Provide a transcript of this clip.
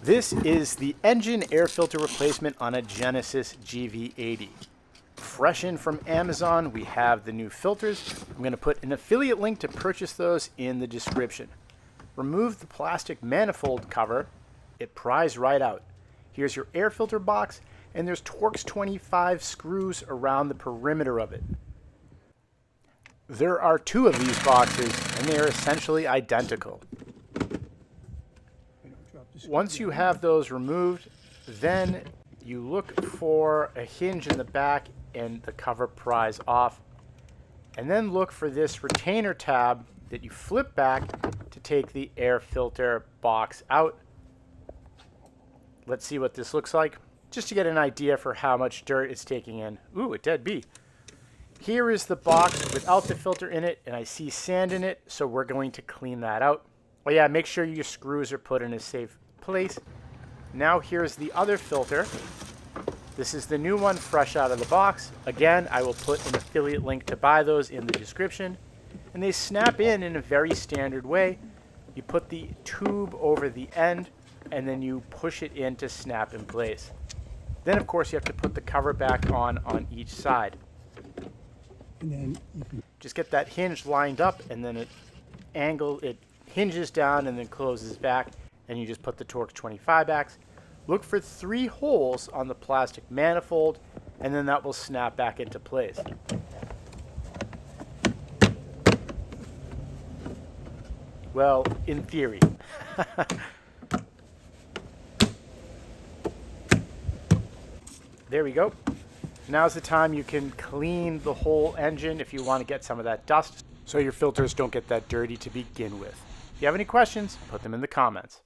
This is the engine air filter replacement on a Genesis GV80. Fresh in from Amazon, we have the new filters. I'm going to put an affiliate link to purchase those in the description. Remove the plastic manifold cover. It pries right out. Here's your air filter box, and there's Torx 25 screws around the perimeter of it. There are two of these boxes, and they are essentially identical. Once you have those removed, then you look for a hinge in the back and the cover pries off. And then look for this retainer tab that you flip back to take the air filter box out. Let's see what this looks like, just to get an idea for how much dirt it's taking in. Ooh, a dead bee. Here is the box without the filter in it, and I see sand in it, so we're going to clean that out. Oh yeah, make sure your screws are put in a safe place. Now here's the other filter. This is the new one fresh out of the box. Again, I will put an affiliate link to buy those in the description. And they snap in a very standard way. You put the tube over the end, and then you push it in to snap in place. Then, of course, you have to put the cover back on each side. And then you can just get that hinge lined up, and then it hinges down and then closes back, and you just put the Torx 25 backs. Look for 3 holes on the plastic manifold, and then that will snap back into place. Well, in theory. There we go. Now's the time you can clean the whole engine if you want to get some of that dust, so your filters don't get that dirty to begin with. If you have any questions, put them in the comments.